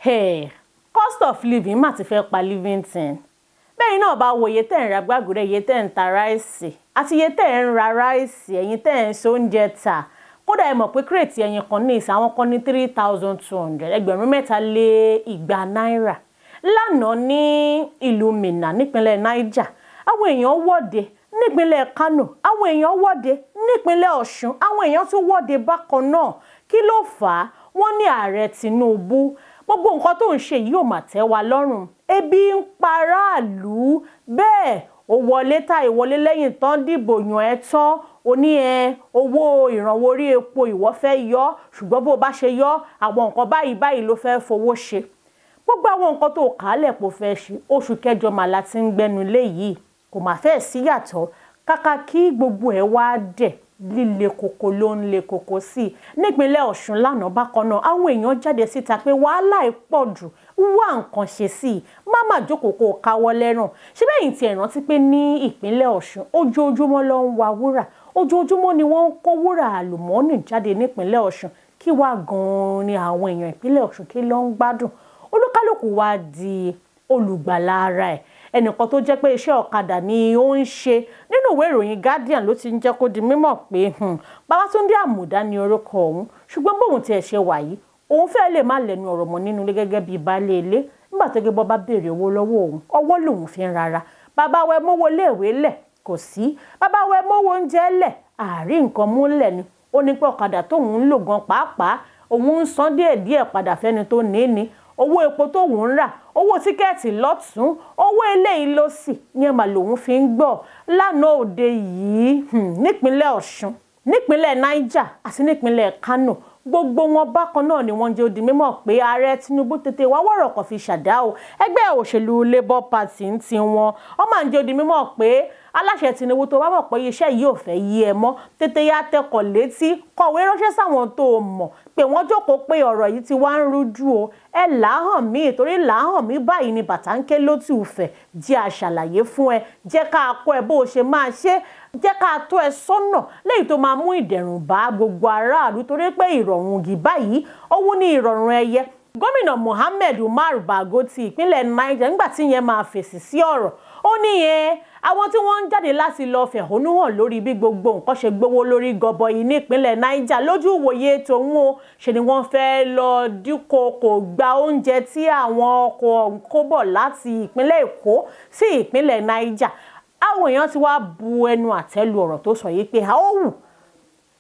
Cost of living má ti fẹ́ pa living thing. Bẹ́ẹ̀ náà bá wo iye tẹ́ ń ra gbàgùrẹ́, iye tẹ́ ń ta ráìsì àti iye tẹ́ ń ra ráìsì, ẹ̀yin tẹ́ ń ṣe oúnjẹ tà. Kódà ẹ mọ̀ pé kírètì ẹyin kan ní ìsà àwọn kan ní 3,200 ẹgbẹ̀rún mẹ́ta lé igba náírà. Lánàá ní ìlú Minna nípínlẹ̀ Niger, àwọn èèyàn wọ́de nípínlẹ̀ Kano, àwọn èèyàn wọ́de nípínlẹ̀ Ọ̀ṣun, àwọn èèyàn tún wọ́de bákan náà. Kí ló fà á? Wọ́n ní ààrẹ Tinubu gbogbo nǹkan tó ń ṣe yìí ò mà tẹ́ wa lọ́rùn. Ebi ń paráàlú, bẹ́ẹ̀ ó wọlé tá ìwọlé lẹ́yìn tán dìbò yàn ẹ́ tán. Ó ní owó ìrànwọ́ orí epo ìwọ fẹ́ yọ, ṣùgbọ́n bó bá ṣe yọ àwọn nǹkan báyìí ló fẹ́ fowó ṣe. Gbogbo àwọn nǹkan tó kàálẹ̀ pò fẹ́ ṣe oṣù kẹjọ màlá tí ń gbẹnu lé yìí kò má fẹ́ síyàtọ̀. Kàkà kí gbogbo ẹ̀ wá dẹ̀ líle koko ló ń le koko sí i. Nípínlẹ̀ Ọ̀ṣun lánàá bákan náà àwọn èèyàn jáde síta pé wàhálà ẹ̀ pọ̀ jù, wá nǹkan ṣe sí i, má má jókòó kó káwọ́ lẹ́rùn. Ṣé bẹ́yìn tí ẹ rántí pé ní ìpínlẹ̀ Ọ̀ṣun ojoojúmọ́ ló ń wa wúrà, ojoojúmọ́ ni wọ́n ń kó wúrà àlùmọ́ọ́nì jáde nípínlẹ̀ Ọ̀ṣun. Kí wá gan-an ni àwọn èèyàn ìpínlẹ̀ Ọ̀ṣun kí ló ń gbádùn? Olúkálùkù wá di olùgbàlà ara ẹ̀. Ẹnìkan tó jẹ́ pé iṣẹ́ ọ̀kadà ni ó ń ṣe, nínú ìwé ìròyìn Guardian ló ti ń jẹ́ kó di mímọ̀ pé Babátúndé Àmùdá ni orúkọ òun, ṣùgbọ́n bóun tiẹ̀ ṣe wà yìí òun fẹ́ lè má lẹ́nu ọ̀rọ̀ mọ́ nínú ilé gẹ́gẹ́ bíi baálé ilé. Nígbà tó gbọ́ bá béèrè owó lọ́wọ́ òun, ọwọ́ lòun fi ń rárá. Bàbá wẹ mówó léèwé lẹ̀ kò sí, bàbá wẹ mówó oúnjẹ lẹ̀ àárín nǹkan múlẹ̀ ni. Ó ní pé ọ̀kadà tóun ń lò gan pàápàá òun ń san díẹ̀díẹ̀ padà fẹ́ni tó ní. Owó epo tóun ń rà, owó tíkẹ́ẹ̀tì lọ́tún, owó eléyìí ló sì ní ẹ̀mà lòun fi ń gbọ́. Lánàá òde yìí nípínlẹ̀ Ọ̀ṣun, nípínlẹ̀ Niger àti nípínlẹ̀ Kano, gbogbo wọn bákan náà ni wọ́n jẹ́ ó di mímọ̀ pé ààrẹ Tinubu tètè wá wọ̀rọ̀ kan fi ṣàdá o. Ẹgbẹ́ òṣèlú Labour Party ń ti wọn, wọ́n máa ń jẹ́ ó di mímọ̀ pé aláṣẹ Tinubu tó bá mọ̀ pé iṣẹ́ yìí ò fẹ́ yí ẹ mọ́, tètè yá tẹkọ̀ létí, kọ̀wé ránṣẹ́ sáwọn tó mọ̀ pé wọ́n jókòó pé ọ̀rọ̀ yìí ti wá ń rújú o. Ẹ làáhàn mí, torí làáhàn mí báyìí ni bàtà ń ké lótú ìfẹ́. Jẹ́ àṣàlàyé fún ẹ, jẹ́ ká kọ́ ẹ bó o ṣe máa ṣe, jẹ́ ká tó ẹ sọ́nà léyìí tó máa mú ìdẹ̀rùn bá gbogbo aráàlú, torí pé ìrọ̀rùn gì báyìí òun ni ìrọ̀rùn ẹyẹ. Gómìnà Mohammed Umar Bago ti ìpínlẹ̀ Niger nígbà tí yẹn máa fèsì sí ọ̀rọ̀, ó ní àwọn tí wọ́n ń jáde láti lọ fẹ̀hónú hàn lórí bí gbogbo nǹkan ṣe gbówó lórí gọbọi ní ìpínlẹ̀ Niger lójú ìwòye tòun o, ṣe ni wọ́n fẹ́ lọ dínkòkò gba oúnjẹ tí àwọn ọkọ̀ ń kó bọ̀ láti ìpínlẹ̀ Èkó sí ìpínlẹ̀ Niger. Àwọn èèyàn ti wá bu ẹnu àtẹ́lu ọ̀rọ̀ tó sọ yìí pé a ó wù.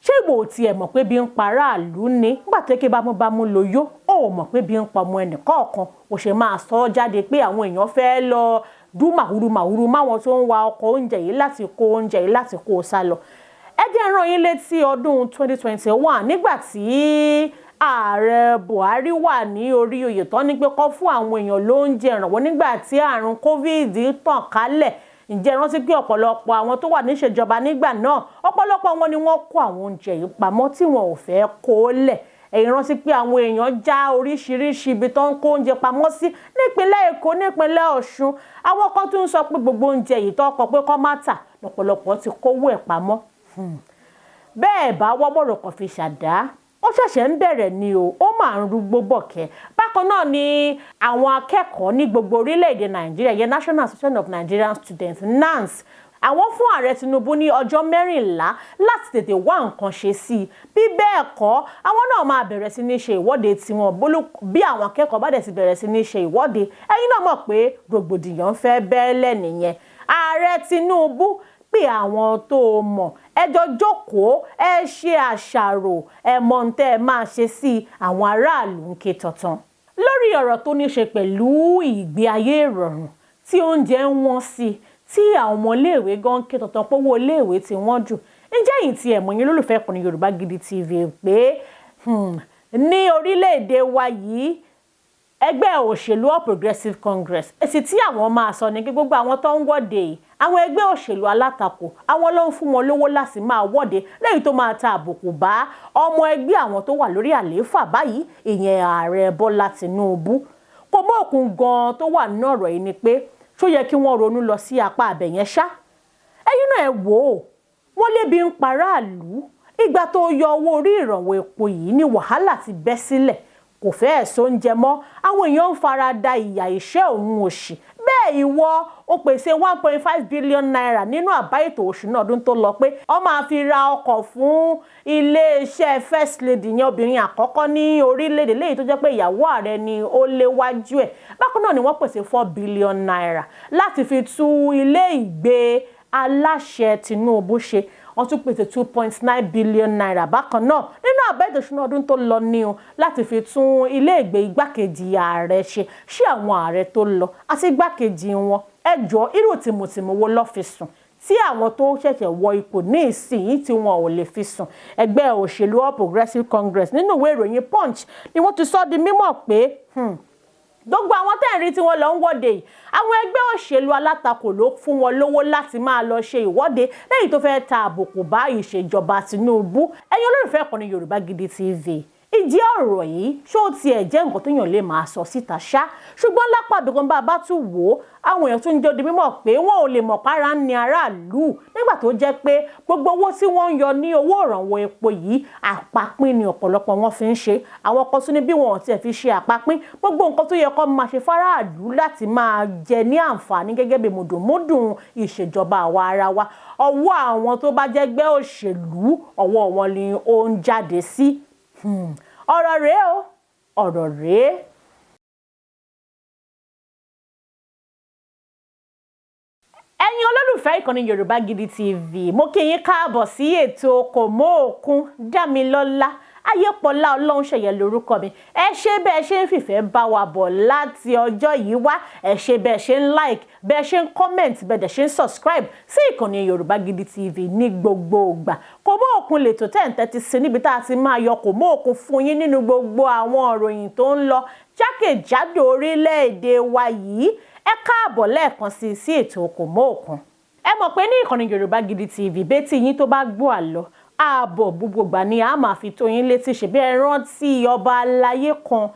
Ṣé ìwọ ò tiẹ̀ mọ̀ pé bí ń paráàlú ni? Nígbà tó ké bámúbámú lo yó, ó mọ̀ pé bí ń pa ọmọ ẹnì kọ̀ọ̀kan, ó ṣe máa sọ jáde pé àwọn èèyàn fẹ́ lọ dú màhúrú máwọn tó ń wa ọkọ̀ oúnjẹ yìí láti kó oúnjẹ yìí láti kó sá lọ. Ẹ jẹ́ rán yín létí ọdún 2021 nígbà tí ààrẹ Buhari wà ní orí oyè tán ní pé kó fún àwọn èèyàn lóúnjẹ ìrànwọ́ nígbà tí àrùn COVID tàn kálẹ̀. Ǹjẹ́ rántí pé ọ̀pọ̀lọpọ̀ àwọn tó wà níṣèjọba nígbà náà, ọ̀pọ̀lọpọ̀ wọn ni wọ́n kó àwọn oúnjẹ yìí pamọ́ tí wọn ò fẹ́ kó lẹ̀. Ẹ̀yin rántí pé àwọn èèyàn já oríṣiríṣi ibi tó ń kó oúnjẹ pamọ́ sí nípínlẹ̀ Èkó, nípínlẹ̀ Ọ̀ṣun. Àwọn kan tún sọ pé gbogbo oúnjẹ yìí tó kọ pé kó má tà lọ́pọ̀lọpọ̀ ti kówó ẹ̀ pamọ́. Bẹ́ẹ̀ bá wọ́wọ́rọ̀ kan fi ṣàdá, ó ṣẹ̀ṣẹ̀ ń bẹ̀rẹ̀ ni o, ó máa ń rúgbó bọ̀kẹ́. Bákan náà ni àwọn akẹ́kọ̀ọ́ ní gbogbo orílẹ̀-èdè Nàìjíríà, yẹn National Association of Nigerian Students (NANS), àwọn fún ààrẹ Tinubu ní ọjọ́ 14 láti tètè wá nǹkan ṣe sí i. Bí bẹ́ẹ̀ kọ́, àwọn náà máa bẹ̀rẹ̀ sí ní ṣe ìwọ́de tiwọn bí àwọn akẹ́kọ̀ọ́ bá dẹ̀ sì bẹ̀rẹ̀ sí ní ṣe ìwọ́de. Ẹ̀yin náà mọ̀ pé rògbòdìyàn fẹ́ bẹ́ẹ̀lẹ̀ nìyẹn. Ààrẹ Tinubu pé àwọn tó mọ̀ ẹ jọ jókòó, ẹ ṣe àṣàrò, ẹ mọ̀ ń tẹ́ ẹ máa ṣe sí àwọn aráàlú ń ké tọ̀tàn. Lórí ọ̀rọ̀ tó ní ṣe pẹ̀lú ìgbé ayé ìrọ̀rùn tí oúnjẹ ń wọ́n sí, tí àwọn ọmọ iléèwé gan ké tọ̀tàn pówó iléèwé tí wọ́n jù. Ǹjẹ́ yìí tí ẹ mọ̀ yín lólùfẹ́ ìkànnì Yorùbá Gidi TV pé ní orílẹ̀-èdè wa yìí ẹgbẹ́ òṣèlú All Progressives Congress, èsì tí àwọn máa sọ ni pé gbogbo àwọn tó ń wọ́de yìí, àwọn ẹgbẹ́ òṣèlú alátakò, àwọn ló ń fún wọn lówó láti máa wọ́de lẹ́yìn tó máa ta àbùkù bá ọmọ ẹgbẹ́ àwọn tó wà lórí àlééfà báyìí, ìyẹn ààrẹ Bọ́lá Tinubu. Komookun gan tó wà nínú ọ̀rọ̀ yìí ni pé ṣó yẹ kí wọ́n ronú lọ sí apá abẹ̀yẹn ṣá. Ẹ̀yin náà ẹ wò ó, wọ́n lébi ń paráàlú. Ìgbà tó yọ owó orí ìrànwọ́ epo yìí ni wàhálà ti bẹ́ sílẹ̀. kò fẹ́ẹ̀ sóúnjẹ mọ́, àwọn èèyàn ń fara da ìyà ìṣẹ́ òun òṣì. Bẹ́ẹ̀ ìwọ ó pèsè 1.5 billion naira nínú àbá ètò òṣùná ọdún tó lọ pé ó máa fi ra ọkọ̀ fún iléeṣẹ́ first lady yẹn obìnrin àkọ́kọ́ ní orílẹ̀-èdè léyìí tó jẹ́ pé ìyàwó ààrẹ ni ó léwájú ẹ̀. Bákan náà ni wọ́n pèsè 4 billion naira láti fi tú ilé ìgbé aláṣẹ Tinubu ṣe. Wọ́n tún pèsè 2.9 billion naira bákan náà nínú àbá ètò ìṣúná ọdún tó lọ ní o láti fi tún ilé ìgbé igbákejì ààrẹ ṣe. Ṣé àwọn ààrẹ tó lọ àti igbákejì wọn ẹjọ́ irú tìmùtìmù wo ló fi sùn tí àwọn tó ṣẹ̀ṣẹ̀ wọ ipò ní ìsìn tí wọn ò lè fi sùn? Ẹgbẹ́ òṣèlú All Progressives Congress nínú ìwé ìròyìn Punch ni wọ́n ti sọ di mímọ̀ pé gbogbo àwọn tẹ́ẹ̀rí tí wọ́n lọ ń wọ́de yìí àwọn ẹgbẹ́ òṣèlú alátakò ló fún wọn lówó láti máa lọ ṣe ìwọ́de lẹ́yìn tó fẹ́ẹ́ ta àbùkù bá ìṣèjọba Tinubu. Ẹ̀yin olólùfẹ́ ìkànnì Yorùbá Gidi TV, ìdí ọ̀rọ̀ yìí ṣó tiẹ̀ jẹ́ nǹkan tó yàn lè máa sọ síta ṣá, ṣùgbọ́n lápá ibìkan bá a bá tún wò ó àwọn èèyàn tún ń jẹ́ di mímọ̀ pé wọn ò lè mọ̀ para ń ní aráàlú nígbà tó jẹ́ pé gbogbo owó tí wọ́n ń yọ ní owó ìrànwọ́ epo yìí àpapín ni ọ̀pọ̀lọpọ̀ wọn fi ń ṣe. Àwọn kan tún ní bí wọn ò tiẹ̀ fi ṣe àpapín gbogbo nǹkan tó yẹ kó máa ṣe fáráàlú láti máa jẹ ní àǹfààní gẹ́gẹ́ bí mùdùnmúdùn ìṣèjọba àwa ara wa, ọwọ́ àwọn tó bá jẹ́ gbẹ́ òṣèlú ọwọ́ wọn ni ó ń jáde sí. Ọ̀rọ̀ rèé o, ọ̀rọ̀ rèé. Ẹ̀yin olólùfẹ́ ìkànnì Yorùbá Gidi TV, mo kí yín káàbọ̀ sí ètò Komookun Dámilọ́lá Ayépọ̀lá Ọlọ́runṣẹ̀yẹ lórúkọ mi. Ẹ ṣé bẹ́ẹ̀ ṣe ń fìfẹ́ bá wa bọ̀ láti ọjọ́ yìí wá, ẹ ṣé bẹ́ẹ̀ ṣe ń like, bẹ́ẹ̀ ṣe ń comment, bẹ́ẹ̀ dẹ̀ ṣe ń subscribe sí ìkànnì Yorùbá Gidi TV ní gbogbo ìgbà. Komookun lètò tẹ́ǹtẹ́ sí níbi tá a ti máa yọ Komookun fún yín nínú gbogbo àwọn ìròyìn tó ń lọ jákèjádò orílẹ̀-èdè wa yìí. Ẹ káàbọ̀ lẹ́ẹ̀kan sí ètò Komookun. Ẹ mọ̀ pé ní ìkànnì Yorùbá Gidi TV bétí yín tó bá gbọ́ àlọ́ ààbọ̀ gbogbo ìgbà ni a máa fi tó yín létí. Ṣebí ẹ rántí ọba aláyé kan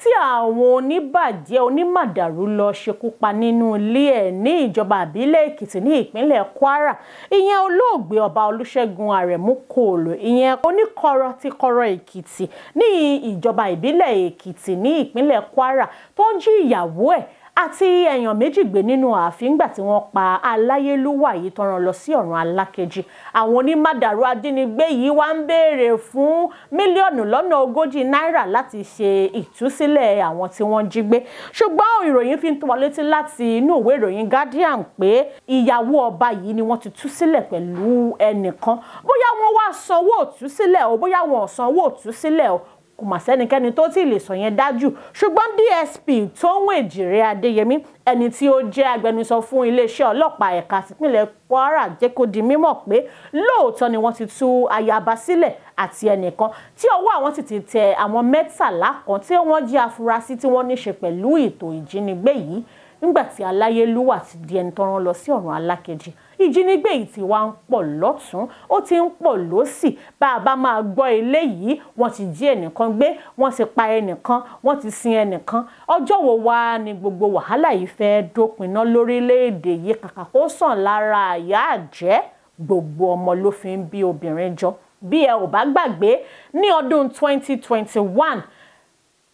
tí àwọn oníbàjẹ́ onímàdàrú lọ ṣekú pa nínú ilé ẹ̀ ní ìjọba ìbílẹ̀ Èkìtì ní ìpínlẹ̀ Kwara. Ìyẹn olóògbé ọba Olúṣẹ́gun Àrẹ̀mú Kòòlò, ìyẹn oníkọ̀rọ̀ ti kọ̀rọ̀ Èkìtì ní ìjọba ìbílẹ̀ Èkìtì ní ìpínlẹ̀ Kwara tó ń jí ìyàwó ẹ̀ àti èèyàn méjì gbé nínú ààfin gbà tí wọ́n pa aláyélúwà yìí tó rán lọ sí ọ̀run alákejì. Àwọn onímàdàrú ajínigbé yìí wá ń béèrè fún mílíọ̀nù lọ́nà 40 náírà láti ṣe ìtúsílẹ̀ àwọn tí wọ́n jí gbé. Ṣùgbọ́n ìròyìn fi ń tó wa létí láti inú ìwé ìròyìn Guardian pé ìyàwó ọba yìí ni wọ́n ti tú sílẹ̀ pẹ̀lú ẹnìkan. Bóyá wọ́n wá sanwó ìtúsílẹ̀ o bóyá wọn ò sanwó ìtúsílẹ̀ o kò mà sẹ́nikẹ́ni tó ti lè sọ yẹn dájú. Ṣùgbọ́n DSP Tóhùn Èjìrè Adéyẹmí, ẹni tí ó jẹ́ agbẹnusọ fún iléeṣẹ́ ọlọ́pàá ẹ̀ka ìpínlẹ̀ Kwara, jẹ́ kó di mímọ̀ pé lóòótọ́ ni wọ́n ti tú ayaba sílẹ̀ àti ẹnìkan tí ọwọ́ àwọn sì ti tẹ àwọn 13 kan tí wọ́n jẹ́ afurasí tí wọ́n ní ṣe pẹ̀lú ètò ìjínigbé yìí nígbà tí aláyélúwà ti di ẹni tó rán lọ sí ọ̀run alákejì. Ìjínigbé yìí ti wá ń pọ̀ lọ́tún ó ti ń pọ̀ lósì. Bá a bá máa gbọ́ eléyìí wọ́n ti jí ẹnìkan gbé, wọ́n ti pa ẹnìkan, wọ́n ti sin ẹnìkan. Ọjọ́ wo wá ni gbogbo wàhálà yìí fẹ́ dópin ná lórílẹ̀-èdè yìí? Kàkà kó sàn lára àyà àjẹ́, gbogbo ọmọ ló fi ń bí obìnrin jọ. Bí ẹ ò bá gbàgbé ní ọdún 2021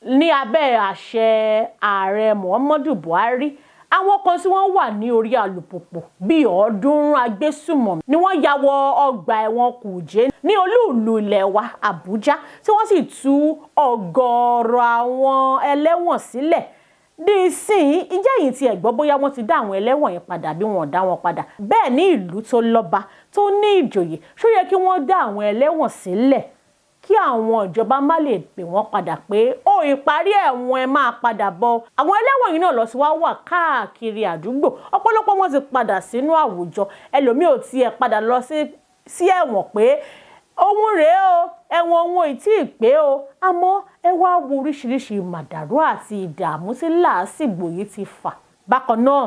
ní abẹ́ àṣẹ ààrẹ Muhammadu Buhari, àwọn kan tí wọ́n wà ní orí alùpùpù bíi 300 agbésùmọ̀mí ni wọ́n ya wọ ọgbà ẹ̀wọ̀n Kùjé ní olú-ìlú ilẹ̀ wa Àbújá tí wọ́n sì tú ọ̀gọ̀ọ̀rọ̀ àwọn ẹlẹ́wọ̀n sílẹ̀. Dísìn ìjẹ́ yìí ti ẹ̀gbọ́ bóyá wọ́n ti dá àwọn ẹlẹ́wọ̀n yẹn padà bí wọ́n dá wọn padà. Bẹ́ẹ̀ ní ìlú tó lọ́ba tó ní ìjòyè ṣó yẹ kí wọ́n dá àwọn ẹlẹ́wọ̀n sílẹ̀ kí àwọn ìjọba má lè pè wọ́n padà pé ó ìparí ẹ̀wọ̀n ẹ máa padà bọ̀. Àwọn ẹlẹ́wọ̀n yìí náà lọ sí wá wà káàkiri àdúgbò, ọ̀pọ̀lọpọ̀ wọn ti padà sínú àwùjọ. Ẹlòmíì ò tiẹ̀ padà lọ sí ẹ̀wọ̀n pé ohun rèé o ẹ̀wọ̀n ohun ò tí ì pé o. Àmọ́ ẹ wá wo oríṣiríṣi màdàrú àti ìdààmú tí làásìgbò yìí ti fà. Bákan náà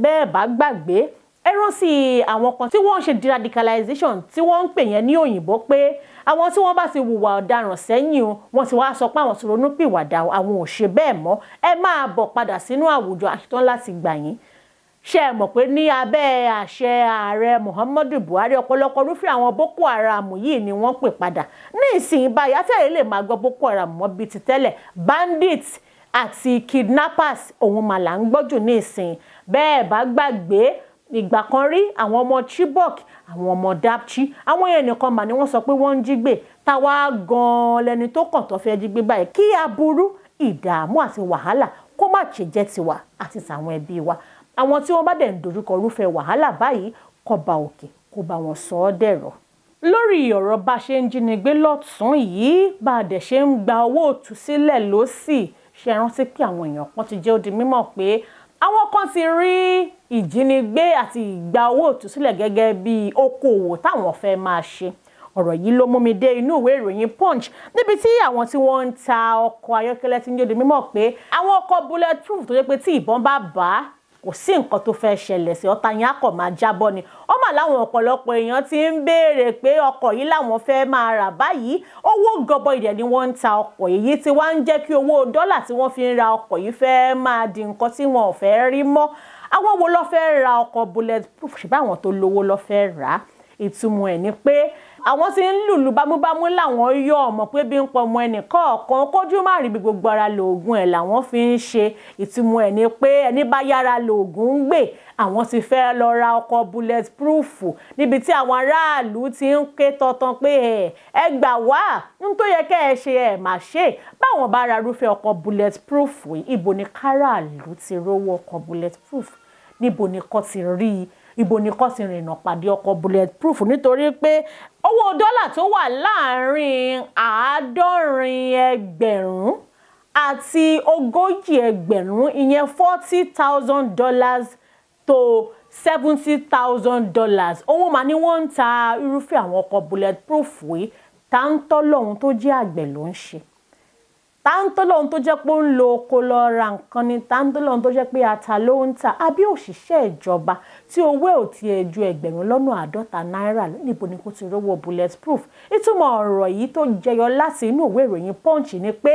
bẹ́ẹ̀ bá gbàgbé ẹ rántí àwọn kan tí wọ́n ń ṣe deradicalization tí wọ́n ń pè yẹn ní òyìnbó pé àwọn tí wọ́n bá ti hùwà ọ̀daràn sẹ́yìn o wọ́n ti wá sọ pé àwọn ti ronú pìwàdà àwọn ò ṣe bẹ́ẹ̀ mọ́, ẹ máa bọ̀ padà sínú àwùjọ, àṣetán láti gbà yín. ṣé mọ̀ pé ní abẹ́ àṣẹ ààrẹ Muhammadu Buhari ọ̀pọ̀lọpọ̀ irúfẹ́ àwọn Boko Haram yìí ni wọ́n pè padà ní ìsìn báyìí afẹ́rẹ́ lè máa gbọ́ Boko Haram mọ́ bíi ti tẹ́lẹ̀ bandits àti kidnappers òun mà là ń gbọ́jù ní ìsìn bẹ́ẹ̀ bá gbàgbé ìgbà kan rí àwọn ọmọ Chibok àwọn ọmọ Dapchi àwọn yẹn nìkan mà ni wọ́n sọ pé wọ́n ń jí gbé táwa gan-an lẹni tó kàn tó fẹ́ jí gbé báyìí kí aburú ìdààmú àti wàhálà kó má ṣe jẹ́ tiwa àti tàwọn ẹbí wa àwọn tí wọ́n bá dẹ̀ ń dojúkọ irúfẹ́ wàhálà báyìí kọba òkè kó bá wọn sọ ọ́ dẹ̀rọ̀. lórí ọ̀rọ̀ bá ṣe ń jínigbé lọ́tún yìí bá a dẹ̀ ṣe ń gba owó òtúsílẹ̀ lósì ṣe rántí pé àwọn èèyàn kan ti jẹ́ ó di mímọ̀ pé àwọn kan ti rí ìjínigbé àti ìgbà owó òtúsílẹ̀ gẹ́gẹ́ bí okòwò táwọn fẹ́ máa ṣe. ọ̀rọ̀ yìí ló mú mi dé inú ìwé ìròyìn Punch níbi tí àwọn tí wọ́n ń ta ọkọ̀ ayọ́kẹ́lẹ́ ti ń jẹ́ ó di mímọ̀ pé àwọn ọkọ̀ bulletproof tó jẹ́ pé tí ìbọn bá bà á kò sí nǹkan tó fẹ́ ṣẹlẹ̀ sí ọ̀tá yẹn á kọ̀ máa jábọ́ ni ó mà láwọn ọ̀pọ̀lọpọ̀ èèyàn ti ń béèrè pé ọkọ̀ yìí làwọn fẹ́ máa rà báyìí owó gọbọi dẹ̀ ni wọ́n ń ta ọkọ̀ yìí tí wá ń jẹ́ kí owó dọ́là tí wọ́n fi ń ra ọkọ̀ yìí fẹ́ máa di nǹkan tí wọn ò fẹ́ rí mọ́ àwọn wo ló fẹ́ ra ọkọ̀ bulletproof ṣùgbọ́n àwọn tó lówó ló fẹ́ rà á ìtumọ̀ ẹ̀ ni pé àwọn tí ń lùlù bámúbámú làwọn yọ ọmọ pé bí ń pọ ọmọ ẹnìkọ̀ọ̀kan kójú má rí bí gbogbo ara lòògùn ẹ̀ làwọn fi ń ṣe ìtumọ̀ ẹ̀ ni pé ẹni bá yára lòògùn ń gbè àwọn ti fẹ́ lọ ra ọkọ̀ bulletproof níbi tí àwọn aráàlú ti ń ké tọ̀tàn pé ẹ gbà wá ń tó yẹ kẹ́ ẹ ṣe ẹ má ṣe báwọn bá ra irúfẹ́ ọkọ̀ bulletproof ibo ni káràlú ti rówó ọkọ̀ bulletproof níbo ni kò ti rí ibo ni kò ti rìnnà pàdé ọkọ̀ bulletproof nítorí pé owó dọ́là tó wà láàárín 70,000 àti 40,000 ìyẹn $40,000 to $70,000 owó mà ni wọ́n ń ta irúfẹ́ àwọn ọkọ̀ bulletproof yìí táńtọ́ lọ́hun tó jẹ́ àgbẹ̀ ló ń ṣe táńtọ́ lọ́hun tó jẹ́ pé ó ń lo oko lọ ra nǹkan ni táńtọ́ lọ́hun tó jẹ́ pé ata ló ń tà àbí òṣìṣẹ́ ìjọba tí owó ò tiẹ̀ ju $50 níbo ni kò ti rówó bulletproof ìtumọ̀ ọ̀rọ̀ yìí tó jẹyọ láti inú ìwé ìròyìn Punch ni pé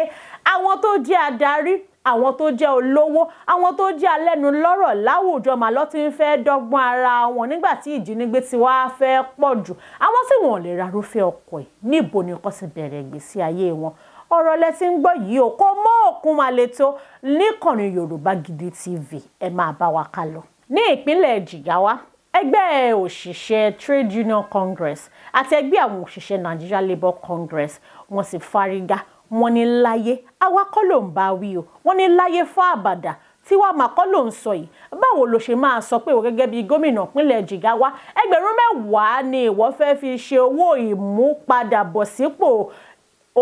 àwọn tó jẹ́ adarí àwọn tó jẹ́ olówó àwọn tó jẹ́ alẹ́nu lọ́rọ̀ láwùjọ mà ló ti ń fẹ́ dọ́gbọ́n ara wọn nígbà tí ìjínigbé ti wá fẹ́ pọ̀ jù àwọn tí wọn ò lè ra irúfẹ́ ọkọ̀ yìí níbo ni kò ti bẹ̀rẹ̀ ìgbésí ayé wọn ọ̀rọ̀ lẹ ti ń gbọ́ yìí o Komookun máa lè tó níkànnì Yorùbá Gidi TV ẹ máa bá wa ká lọ. ní ìpínlẹ̀ Jigawa ẹgbẹ́ òṣìṣẹ́ Trade Union Congress àti ẹgbẹ́ àwọn òṣìṣẹ́ Nigeria Labour Congress wọ́n sì fárígá wọ́n ní láyé àwa kọ́ ló ń bá wí o wọ́n ní láyé fún àbàdà tí wàá máa kọ́ ló ń sọ yìí báwo ló ṣe máa sọ pé ìwọ gẹ́gẹ́ bíi gómìnà ìpínlẹ̀ Jigawa 10,000 ni ìwọ fẹ́ fi ṣe owó ìmúpadàbọ̀sípò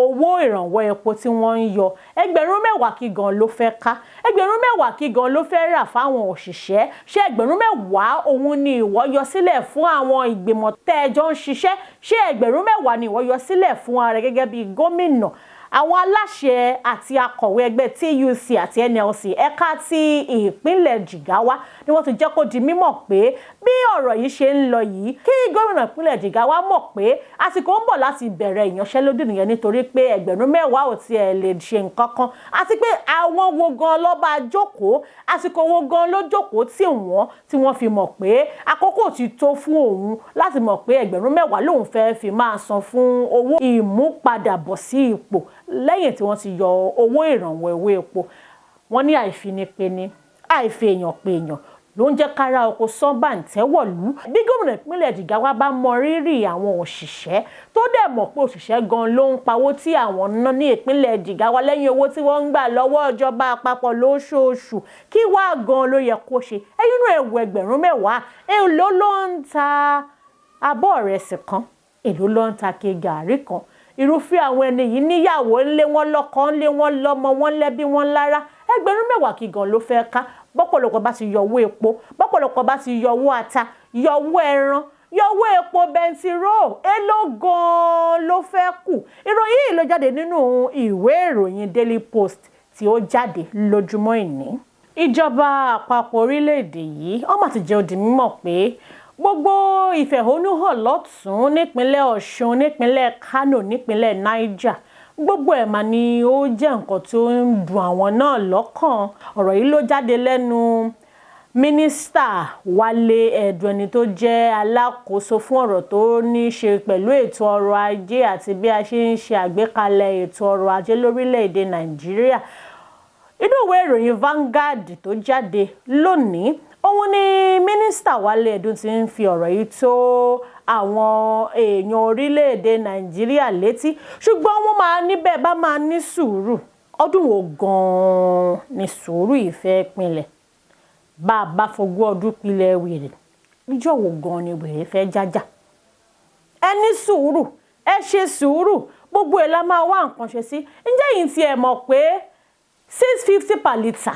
owó ìrànwọ́ epo tí wọ́n ń yọ 10,000 kí gan ló fẹ́ ká 10,000 kí gan ló fẹ́ rà fáwọn òṣìṣẹ́ ṣé 10,000 òun ni ìwọ yọ sílẹ̀ fún àwọn ìgbìmọ̀ tẹ́ẹjọ́ ń ṣiṣẹ́ ṣé 10,000 ni ìwọ yọ sílẹ̀ fún ara gẹ́gẹ́ bíi gómìnà àwọn aláṣẹ àti akọ̀wé ẹgbẹ́ TUC àti NLC ẹ̀ka ti ìpínlẹ̀ Jigawa ni wọ́n ti jẹ́ kó di mímọ̀ pé bí ọ̀rọ̀ yìí ṣe ń lọ yìí kí gómìnà ìpínlẹ̀ Jigawa mọ̀ pé àsìkò ń bọ̀ láti bẹ̀rẹ̀ ìyanṣẹ́lódì nìyẹn nítorí pé 10,000 ò tiẹ̀ lè ṣe nǹkan kan àti pé àwọn wo gan ló bá jókòó àsìkò wo gan ló jókòó tí wọ́n fi mọ̀ pé àkókò ti tó fún òun láti mọ̀ pé 10,000 lòun fẹ́ fi máa san fún owó ìmúpadàbọ̀sí ipò lẹ́yìn tí wọ́n ti yọ owó ìrànwọ́ owó epo wọ́n ní àìfinipeni àìfi èèyàn pé èèyàn ló ń jẹ́ kára oko sọ́bà ń tẹ́wọ̀lú bí gómìnà ìpínlẹ̀ Jigawa bá mọ rírì àwọn òṣìṣẹ́ tó dẹ̀ mọ̀ pé òṣìṣẹ́ gan ló ń pawó tí àwọn ná ní ìpínlẹ̀ Jigawa lẹ́yìn owó tí wọ́n ń gbà lọ́wọ́ ìjọba àpapọ̀ lóṣooṣù kí wá gan ló yẹ kó ṣe ẹ̀yìn inú ẹ̀wọ̀ 10,000 èló ló ń ta abọ́ ìrẹsì kan èló ló ń ta ke gàárì kan irúfẹ́ àwọn ẹni yìí níyàwó ńlé wọn lọ́kọ ńlé wọn lọ́mọ wọn lẹ́bí wọn lára 10,000 kí gan ló fẹ́ ká bọ́pọ̀lọpọ̀ bá ti yọ owó epo bọ́pọ̀lọpọ̀ bá ti yọ owó ata yọ owó ẹran yọ owó epo bẹntiró èló gan ló fẹ́ kù ìròyìn yìí ló jáde nínú ìwé ìròyìn Daily Post tí ó jáde lójúmọ́ ìní. ìjọba àpapọ̀ orílẹ̀-èdè yìí ó mà ti jẹ́ ó di mímọ̀ pé gbogbo ìfẹ̀hónúhàn lọ́tún nípínlẹ̀ Ọ̀ṣun nípínlẹ̀ Kánò nípínlẹ̀ Niger gbogbo ẹ̀ mà ni ó jẹ́ nǹkan tó ń dùn àwọn náà lọ́kàn ọ̀rọ̀ yìí ló jáde lẹ́nu mínísítà Wálé Ẹ̀dùn ẹni tó jẹ́ alákòóso fún ọ̀rọ̀ tó ní í ṣe pẹ̀lú ètò ọrọ̀ ajé àti bí a ṣe ń ṣe àgbékalẹ̀ ètò ọrọ̀ ajé lórílẹ̀‐èdè Nàìjíríà. Inú ìwé ìròyìn Vanguard tó jáde lónìí, òun ni mínísítà Wálé Ẹ̀dùn ti ń fi ọ̀rọ̀ yìí tó àwọn èèyàn orílẹ̀‐èdè Nàìjíríà létí, ṣùgbọ́n wọ́n máa níbẹ̀ bá máa ní sùúrù. Ọdún wo gan-an ni sùúrù ìfẹ́ pinlẹ̀? Bá a bá fogún ọdún pilẹ̀ wèrè, ìjọ́ wo gan-an ni wèrè fẹ́ jájà? Ẹ ní sùúrù, ẹ ṣe sùúrù, gbogbo ẹ̀ la máa wá nǹkan ṣe sí. Ǹjẹ́ yìí ti ẹ̀ mọ̀ pé 650 per litre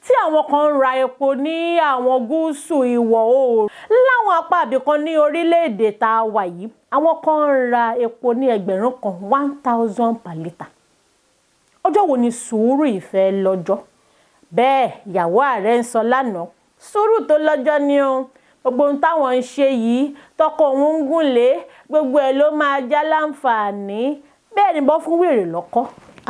tí àwọn kan ń ra epo ní àwọn gúúsù ìwọ̀ oòrùn láwọn apá àbíkan ní orílẹ̀-èdè tá a wà yìí, àwọn kan ń ra epo ní ẹgbẹ̀rún kan 1000 per litre. Ọjọ́ wo ni sùúrù ìfẹ́ lọ́jọ́? Bẹ́ẹ̀ ìyàwó ààrẹ ń sọ lánàá, sùúrù tó lọ́jọ́ ni o. Gbogbo ohun táwọn ń ṣe yìí tọkọ òun ń gùnlé, gbogbo ẹ̀ ló máa já láǹfààní. Bẹ́ẹ̀ ni bọ́ fún wèrè lọ́kọ́,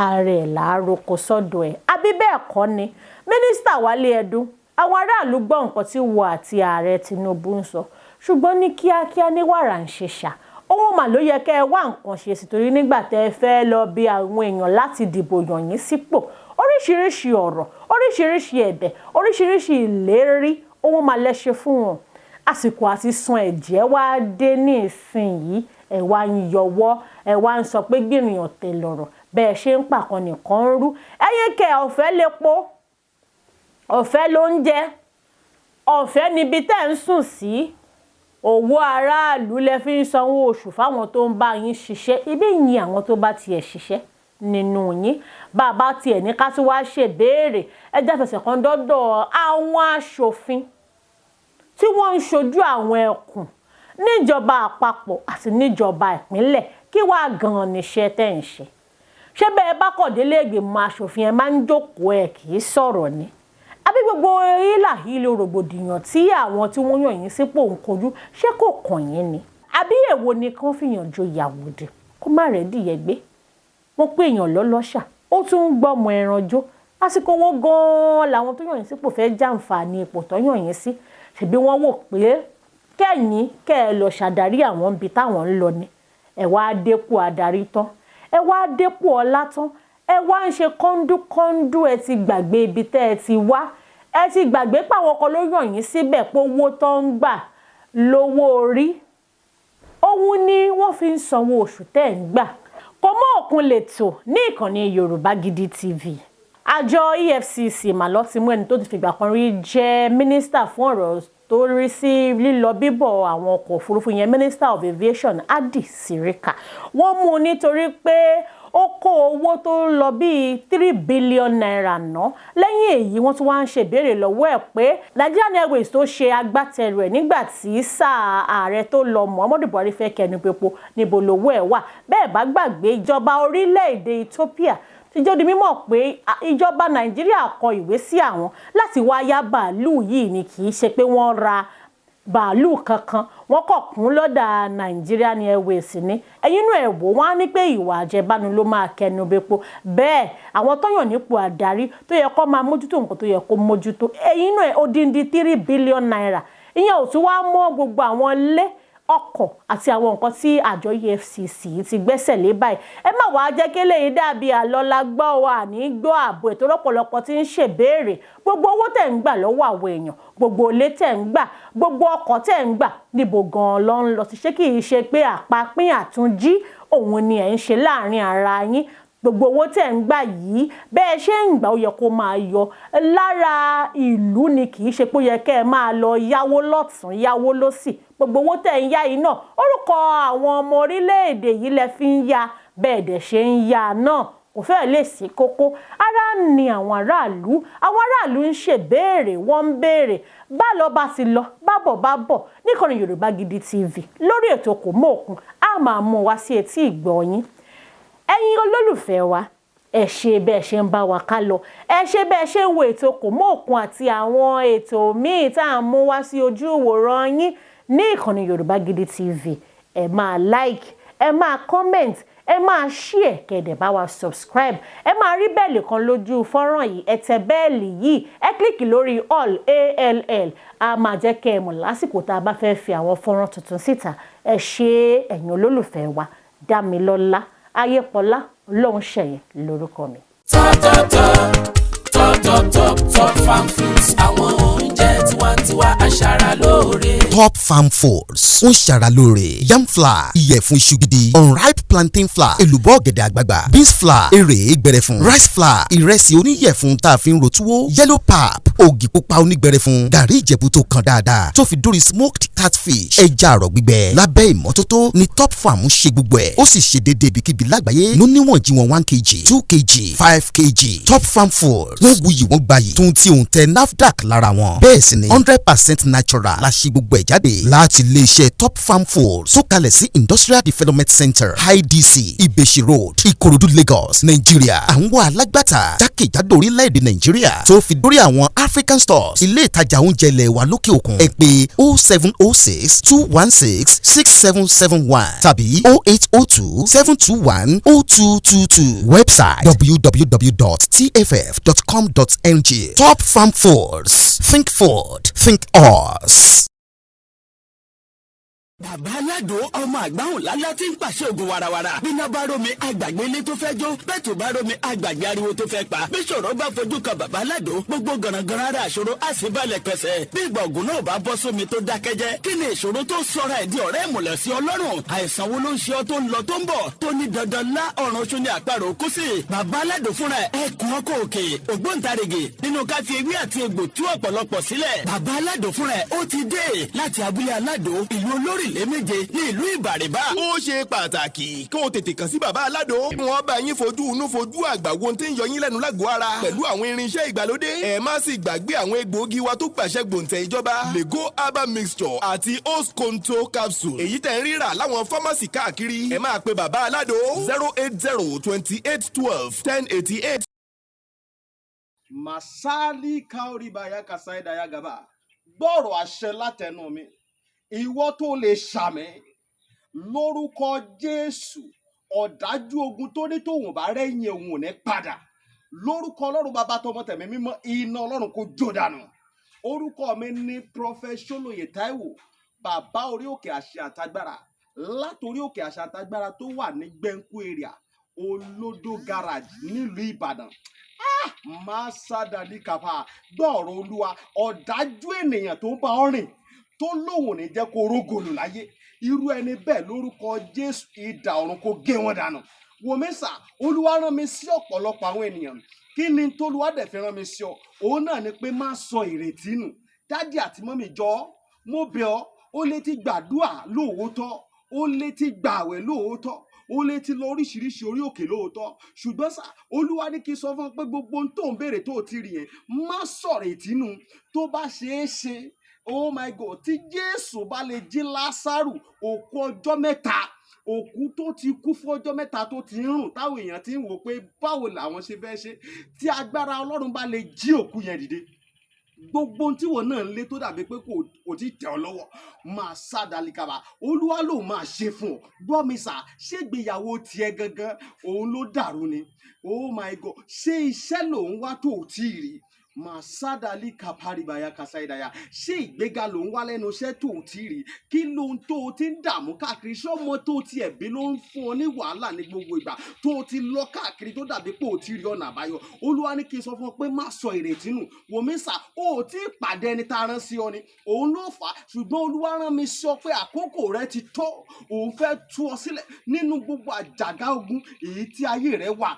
ààrẹ làárọ̀ kò sọ́dọ̀ ẹ̀. Àbí bẹ́ẹ̀ kọ́ ni mínísítà Wálé Ẹ̀dùn, àwọn aráàlú gbọ́ nǹkan tí wọ́n àti ààrẹ Tinubu ń sọ, ṣùgbọ́n ní kíákíá ní wàrà ń ṣe ṣà. Ohun mà ló yẹ kẹ́ ẹ wá nǹkan ṣe sí, torí nígbà tẹ́ ẹ fẹ́ lọ bí àwọn èèyàn láti dìbò yàn yín sípò, oríṣiríṣi ọ̀rọ̀, oríṣiríṣi ẹ̀bẹ̀, oríṣiríṣi ìlérí ohun mà lẹ ṣe fún wọn. Àsìkò àti sun ẹ̀jẹ̀ wá dé ní ìsinyìí, ẹ wá ń yọwọ́, ẹ wá ń sọ pé gbìyànjú tẹ lọ́rọ̀, bẹ́ẹ̀ ṣe ń pàkan nìkan ń rú. Ẹ̀yin kẹ́ ọ̀fẹ́ lépo, ọ̀fẹ́ ló ń jẹ, ọ̀fẹ́ níbi tẹ́ ń sùn sí, owó aráàlú lẹ fi ń sanwó oṣù fáwọn tó ń bá yín ṣiṣẹ́. Ibi yìí àwọn tó bá tiẹ̀ ṣiṣẹ́ nínú yín, bàbá tiẹ̀ ní ká tí wàá ṣèbéèrè, ẹ jẹ́ fẹsẹ̀ kan dọ́dọ̀ àwọn aṣòfin tí wọ́n ń ṣojú àwọn ẹkùn níjọba àpapọ̀ àti níjọba ìpínlẹ̀. Kí wàá gan-an níṣẹ́ tẹ́ ń ṣe? Ṣé bẹ́ẹ̀ bá kọ̀délé ìgbìmọ̀ aṣòfin ẹ máa ń jókòó ẹ kì í sọ̀rọ̀ ni? Àbí gbogbo ìlàhílo rògbòdìyàn tí àwọn tí wọ́n yàn yín sípò ń kojú, ṣé kò kàn yín ni? Àbí èwo ni kán fìyàn jo ìyàwó dé kó má rẹ̀ dìyẹ gbé? Wọ́n pé èèyàn lọ́lọ́ṣà, ó tún ń gbọ́mọ ẹran jó. Àsìkò wo gan-an làwọn tó yàn yín sípò fẹ́ jàǹfààní ipò tó yàn yín sí? Ṣèbí wọ́n wò pé kẹ́yìn kẹ́ ẹ lọ ṣàdarí àwọn ibi táwọn ń lọ ni? Ẹ wá dépò adarí tán, ẹ wá dépò ọlá tán, ẹ wá ń ṣe kọ́ńdúkọ́ńdú, ẹ ti gbàgbé ibi tẹ́ ẹ ti wá. Ẹ ti gbàgbé pàwọn kan ló yàn yín síbẹ̀ pé owó tó ń gbà lówó orí. Ohun ni wọ́n fi ń sanwó oṣù tẹ́ ń gbà. Komookun lètò ní ìkànnì Yorùbá Gidi TV. Àjọ EFCC mà ló ti mú ẹni tó ti fìgbà kan rí jẹ́ mínísítà fún ọ̀rọ̀ tó rí sí lílọ bíbọ̀ àwọn ọkọ̀ òfurufú yẹn, Minister of Aviation Adi Sirika. Wọ́n mú un nítorí pé ó kó owó tó lọ bíi 3 billion naira ná. Lẹ́yìn èyí wọ́n tún wá ń ṣèbéèrè lọ́wọ́ ẹ̀ pé Nigerian Airways tó ṣe agbátẹrù ẹ̀ nígbà tí sáà ààrẹ tó lọ Muhammadu Buhari fẹ́ kẹnu pepo níbo lówó ẹ̀ wà. Bẹ́ẹ̀ bá gbàgbé ìjọba orílẹ̀-èdè Ethiopia ti jẹ́ di mímọ̀ pé ìjọba Nàìjíríà kọ ìwé sí àwọn láti wá yá bàálù yìí ni, kì í ṣe pé wọ́n ra bàálù kankan, wọ́n kọ̀ kún lọ́dà Nigerian Airways ni. Ẹ̀yin inú ẹ̀ wò, wọ́n á ní pé ìwà àjẹbánu ló máa kẹnu bepo. Bẹ́ẹ̀ àwọn tó yàn nípò àdarí tó yẹ kó máa mójútó nǹkan tó yẹ kó mójútó, ẹ̀yin inú ẹ̀ odindi 3 billion naira. Ìyẹn ò tún wá mọ́ gbogbo àwọn ilé, ọkọ̀ àti àwọn nǹkan tí àjọ EFCC ti gbẹ́sẹ̀ lé báyìí. Ẹ má wàá jẹ́ kí eléyìí dàbí àlọ́lá gbọ́ wa ní gbọ́ ààbò ètò ọ̀pọ̀lọpọ̀ tí ń ṣèbéèrè. Gbogbo owó tẹ̀ ń gbà lọ́wọ́ àwọn èèyàn, gbogbo ilé tẹ̀ ń gbà, gbogbo ọkọ̀ tẹ̀ ń gbà, níbo gan-an ló ń lọ sí? Ṣé kì í ṣe pé àpapín àtúnjí òun ni ẹ̀ ń ṣe láàrin ara yín? Gbogbo owó tẹ̀ ń gbà yìí bẹ́ẹ̀ ṣe ń gbà ó yẹ kó máa yọ lára ìlú ni, kì í ṣe pé ó yẹ kẹ́ ẹ máa lọ yáwó lọ́tún yáwó lósì. Gbogbo owó tẹ̀ ń yá yìí náà orúkọ àwọn ọmọ orílẹ̀-èdè yìí lẹ fi ń yá, bẹ́ẹ̀ dẹ̀ ṣe ń yá náà kò fẹ́ lè sí kókó. Ara ni àwọn aráàlú ń ṣèbéèrè, wọ́n ń béèrè. Bá lọ bá ti lọ, bábọ̀ bá bọ̀, níkànnì Yorùbá Gidi TV lórí ètò Komookun á máa mú wá sí etí ìgbọ́ yín. Ẹ̀yin olólùfẹ́ wa, ẹ ṣé bẹ́ẹ̀ ṣe ń bá wa ká lọ, ẹ ṣé bẹ́ẹ̀ ṣe ń wo ètò Komookun àti àwọn ètò míì tá à ń mú wá sí ojú ìwòran yín ní ìkànnì Yorùbá Gidi TV. Ẹ máa like, ẹ máa comment, ẹ máa share kẹ̀dẹ̀ bá wa subscribe. Ẹ máa rí bẹ́ẹ̀lì kan lójú fọ́nrán yìí, ẹ tẹ bẹ́ẹ̀lì yìí, ẹ kílíkì lórí all a máa jẹ́ kẹ́ ẹ mọ̀ lásìkò tá a bá fẹ́ fi àwọn fọ́nrán tuntun síta. Ẹ ṣé ẹ̀yin olólùfẹ́ wa. Dámilọ́lá Ayépọlá Olóhùnṣeyẹ lórúkọ mi. Top Farm Foods, àwọn oúnjẹ tiwantiwa aṣara lóore. Top Farm Foods ń ṣara lóore. Yam flour, ìyẹ̀fun iṣu gidi, unripe plantain flour, èlùbọ́ ọ̀gẹ̀dẹ̀ àgbagbà, beans flour, èrè gbẹrẹfun, rice flour, ìrẹsì oníyẹ̀fun tá a fi ń ro túwó, yellow pap, ògì pupa onígbẹrẹfun, gàrí ìjẹ̀bú tó kan dáadáa, tó fi dórí smoked catfish, ẹja àrọ̀ gbígbẹ. Lábẹ́ ìmọ́tótó ni Top Farm ń ṣe gbogbo ẹ̀. Ó sì ṣe déédéé ibikíbi lágbàáyé ló níwọ̀n jíwọ̀n 1 kg, 2 kg, 5 kg. Top Farm Foods wọ́n wuyì wọ́n gbayì tó ń tí òun tẹ NAFDAC lára wọn. Bẹ́ẹ̀ sì ni 100% natural la ṣe gbogbo ẹ̀ jáde láti iléeṣẹ́ Top Farm Foods tó kalẹ̀ sí Industrial Development Center IDC Ibeshi Road Ikorodu Lagos Nigeria. Àwọn alágbàtà jákèjádò orílẹ̀-èdè Nàìjíríà tó fi dórí àwọn African stores ilé ìtajà oúnjẹ ilẹ̀ wa lókè òkun. Ẹ pè 0706 216 6771 tàbí 0802 721 0222. Website www.tff.com.ng. Top Farm Foods. Think food. Think us. Bàbá Aládò ọmọ àgbáhùn lálá tí ń pàṣẹ ògùn warawara. Bíná bá rómi àgbàgbé ilé tó fẹ́ jó. Bẹ́ẹ̀ tó bá rómi àgbàgbé ariwo tó fẹ́ pa. Bí ṣòro bá fojú kan Bàbá Aládò, gbogbo gànàgànà ara àṣòro á sì balẹ̀ pẹ̀sẹ̀. Bí ìgbà ògùn náà bá bọ́ sómi tó dákẹ́jẹ́. Kí ni ìṣòro tó sọra ẹ̀ di ọ̀rẹ́ ìmùlẹ̀ sí Ọlọ́run? Àìsàn wo ló ń ṣe ọ tó ń lọ tó ń bọ̀? Tó ní dandan lá ọ̀run oṣù ní àparò kú sí. Bàbá Aládò fúnra ẹ̀ kún ọkọ̀ òkè. Ògbóǹtarìgì nínú ká fi ewé àti egbò tú ọ̀pọ̀lọpọ̀ sílẹ̀. Bàbá Aládò fúnra ẹ̀ ó ti dé láti abúlé Aládò ìlú olórílẹ̀ méje ní ìlú Ìbàrìbà. Ó ṣe pàtàkì kí o tètè kàn sí Bàbá Aládò. Wọ́n bá yín fojú inú fojú àgbà wo tí ń yọ yín lẹ́nu lágọ̀ọ́ ara pẹ̀lú àwọn irinṣẹ́ ìgbàlódé. Ẹ má sì gbàgbé àwọn egbòogi wa tó gbàṣẹ gbòǹtẹ̀ ìjọba. Lego herbal mixture àti Osconto capsule. Èyí tẹ̀ ń rírà láwọn fámásì káàkiri. Ẹ máa pe Bàbá Aládò 080 28 12 1088. Masali kauribaya kasaidaya gaba. Gbọ́rọ̀ àṣẹ látẹnu mi. Ìwọ tó lè ṣàmì lórúkọ Jésù, ọ̀dájú ogun tó ní tòun bá rẹ́yìn òun ò ní padà. Lórúkọ Ọlọ́run bàbá tọmọ tẹ̀mí mímọ́, iná Ọlọ́run kó jó dànù. Orúkọ mi ní Prophet Ṣólóyè Táíwò, bàbá orí òkè àṣẹ àtagbára. Látorí òkè àṣẹ àtagbára tó wà ní Gbẹ́ńkú area, Olódó garage nílùú Ìbàdàn. Máa sádàlí kàfà gbọ́ọ̀rọ̀ Olúwa, ọ̀dájú ènìyàn tó ń bá ọ rìn tó lóhùn ní jẹ́ kó rógòlù láyé, irú ẹni bẹ́ẹ̀ lórúkọ Jésù idà ọ̀run kó gé wọn dànù. Wòmísà, Olúwa rán mi sí ọ̀pọ̀lọpọ̀ àwọn ènìyàn. Kí ni t'Olúwa dẹ̀ fi rán mi sí ọ? Òun náà ni pé má sọ ìrètí nù. Dádì àti mọ́mì jọ̀ọ́, mo bẹ̀ ọ́, ó lè ti gbàdúrà lóòótọ́, ó lè ti gbààwẹ̀ lóòótọ́, ó lè ti lọ oríṣiríṣi orí òkè lóòótọ́, ṣùgbọ́n sá Olúwa ní kí n sọ fún ọ pé gbogbo ohun tó ń béèrè tó ti rí yẹn má sọ̀rọ̀ ìtínú. Tó bá ṣeé ṣe, oh my God, tí Jésù bá lè jí Lásárù òkú ọjọ́ mẹ́ta, òkú tó ti kú fún ọjọ́ mẹ́ta tó ti ń rùn táwọn èèyàn ti ń wò pé báwo làwọn ṣe fẹ́ ṣe, tí agbára Ọlọ́run bá lè jí òkú yẹn dìde, gbogbo ohun tí wọn náà ń lé tó dàbí pé kò tí tẹ̀ ọ́ lọ́wọ́ máa sádàlíkàbà. Olúwa ló máa ṣe fún ọ. Gbọ́ mi sà, ṣégbéyàwó tiẹ̀ gangan òun ló dàrú ni? Oh my God, ṣé iṣẹ́ lòun wá tó ò tí ì rí? Masadali kaparibaya kasaidaya. Ṣé ìgbéga ló ń wá lẹ́nu iṣẹ́ tó ti rí? Kí ló ń tó ti ń dààmú káàkiri? Ṣọ́mọ tó ti ẹ̀bí ló ń fún ọ ní wàhálà ní gbogbo ìgbà tó ti lọ káàkiri tó dàbí pé ò tí rí ọ̀nà àbáyọ. Olúwa ní kí n sọ fún ọ pé má sọ ìrètí nù. Wòmísà, ó tí ì pàdé ẹni tá a rán sí ọ ni. Òun ló fà á, ṣùgbọ́n Olúwa rán mi sọ pé àkókò rẹ ti tó. Òun fẹ́ tú ọ sílẹ̀ nínú gbogbo àjàgà ogun èyí tí ayé rẹ wà.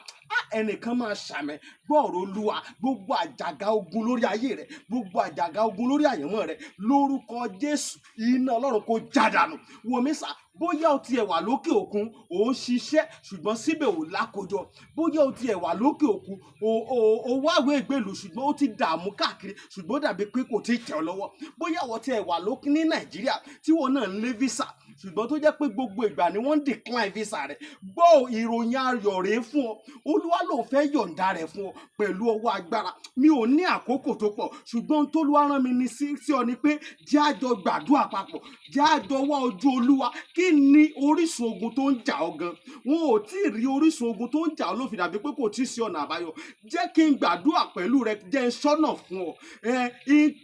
Ẹnìkan máa ṣàmẹ gbọ́ọ̀rọ̀ Olúwa, gbogbo àjàgà ogun lórí ayé rẹ, gbogbo àjàgà ogun lórí àyànmọ́ rẹ, lórúkọ Jésù iná Ọlọ́run kó jádànù. Wòmísà, bóyá o tiẹ̀ wà lókè òkun ò ń ṣiṣẹ́ ṣùgbọ́n síbẹ̀ ò lákòjọ, bóyá o tiẹ̀ wà lókè òkun ò wáwé ìgbèlú ṣùgbọ́n ó ti dààmú káàkiri ṣùgbọ́n ó dàbí pé kò tí ì tẹ̀ ọ́ lọ́wọ́, bóyá o tiẹ̀ wà lókè ní Nàìjíríà tí wọn náà ń lé visa ṣùgbọ́n tó jẹ́ pé gbogbo ìgbà ni wọ́n ń decline visa rẹ̀. Gbọ́ ìròyìn ayọ̀ rèé fún ọ. Olúwa ló fẹ́ yọ̀ǹda rẹ̀ fún ọ pẹ̀lú ọwọ́ agbára. Mi ò ní àkókò tó pọ̀ ṣùgbọ́n t'Olúwa rán mi ní sí ọ ni pé jẹ́ a jọ gbàdúrà papọ̀, jẹ́ a jọ wá ojú Olúwa kí kí ni orísun ogun tó ń jà ọ́ gan? Wọn ò tí ì rí orísun ogun tó ń jà ọ́ ló fi dàbí pé kò tí ì sí ọ̀nà àbáyọ. Jẹ́ kí n gbàdúrà pẹ̀lú rẹ, jẹ́ n ṣọ́nà fún ọ.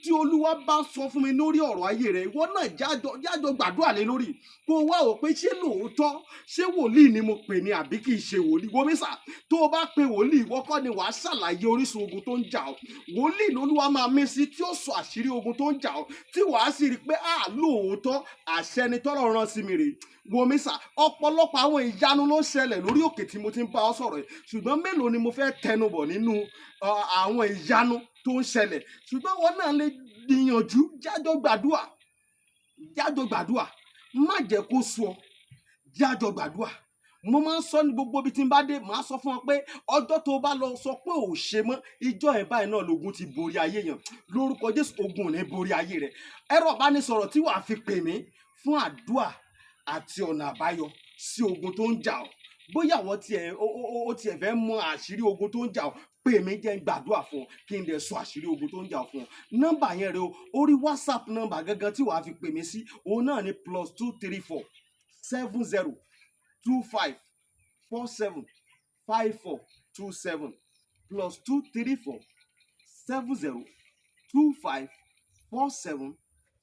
Tí Olúwa bá sọ fún mi lórí ọ̀rọ̀ ayé rẹ, ìwọ náà jájọ gbàdúrà lé lórí. Kó wá wò pé ṣé lóòótọ́, ṣé wòlíì ni mo pè ní àbí kì í ṣe wòlíì? Wo mi sà, tó o bá pe wòlíì, ìwọ kọ́ ni wàá ṣàlàyé orísun ogun tó ń jà ọ́. Wòlíì lolúwa máa mí sí tí ó sọ àṣírí ogun tó ń jà ọ́, tí wàá sì rí i pé lóòótọ́ àṣẹ ni tọ́lọ́run rán sí mi rè. Wo mi sà, ọ̀pọ̀lọpọ̀ àwọn ìyanu ló ń ṣẹlẹ̀ lórí òkè tí mo ti ń bá ọ sọ̀rọ̀ yìí, ṣùgbọ́n mélòó ni mo fẹ́ tẹnubọ̀ nínú àwọn ìyanu tó ń ṣẹlẹ̀? Ṣùgbọ́n wọn náà lè gbìyànjú, jájọ gbàdúrà, má jẹ́ kó sú ọ, jájọ gbàdúrà. Mo máa ń sọ ní gbogbo ibi tí n bá dé, màá sọ fún ọ pé ọjọ́ tó bá lọ sọ pé ò ṣe mọ́, ìjọ ẹ̀ báyìí náà lógun ti borí ayé yẹn. Lórúkọ Jésù, ogun ò ní borí ayé rẹ̀. Ẹ̀rọ ìbánisọ̀rọ̀ tí wàá fi pè mí fún àdúrà àti ọ̀nà àbáyọ sí ogun tó ń jà ọ́. Bóyá àwọn tiẹ̀ fẹ́ mọ àṣírí ogun tó ń jà ọ́, pè mí jẹ́ n gbàdúrà fún ọ kí n dẹ̀ sọ àṣírí ogun tó ń jà ọ́ fún ọ. Nọ́mbà yẹn rẹ o, orí WhatsApp nọ́mbà gangan tí wàá fi pè mí sí, òun náà ni +234 70 25 47 54 27 +234 70 25 47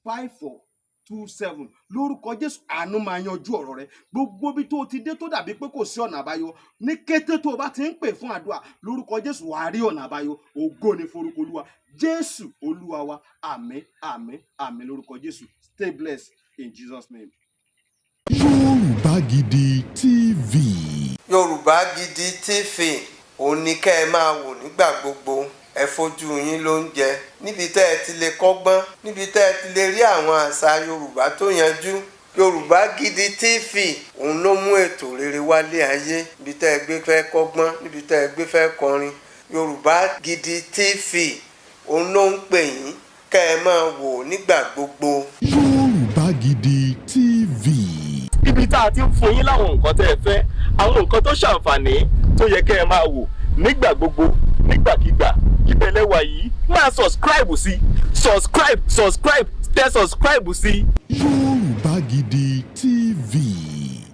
54 27. Lórúkọ Jésù, àánú máa yanjú ọ̀rọ̀ rẹ. Gbogbo bí tó ti dé tó dàbí pé kò sí ọ̀nà àbáyọ, ní kété tó o bá ti ń pè fún àdúrà, lórúkọ Jésù wàá rí ọ̀nà àbáyọ. Ògo ni forúkọ Olúwa. Jésù Olúwa wa. Àmín, àmín, àmín lórúkọ Jésù. Stay blessed in Jesus' name. Yorùbá Gidi TV. Yorùbá Gidi TV òun ni kẹ́ ẹ máa wò nígbà gbogbo. Ẹ fojú yín ló ń jẹ níbi tẹ́ ẹ ti lè kọ́gbọ́n, níbi tẹ́ ẹ ti lè rí àwọn àṣà Yorùbá tó yanjú. Yorùbá Gidi TV òun ló mú ètò rere wálé ayé, níbi tẹ́ ẹ gbé fẹ́ kọ́gbọ́n, níbi tẹ́ ẹ gbé fẹ́ kọrin. Yorùbá Gidi TV òun ló ń pè yín kẹ́ ẹ máa wò nígbà gbogbo. Yorùbá Gidi TV. Ibi tá a ti ń fún yín láwọn nǹkan tẹ́ ẹ fẹ́, àwọn nǹkan tó ṣàǹfààní tó yẹ kẹ́ ẹ máa wò nígbà gbogbo, nígbàkigbà. Ìbẹ̀lẹ̀ wà yìí, máa subscribe sí, tẹ subscribe sí. Yorùbá Gidi TV.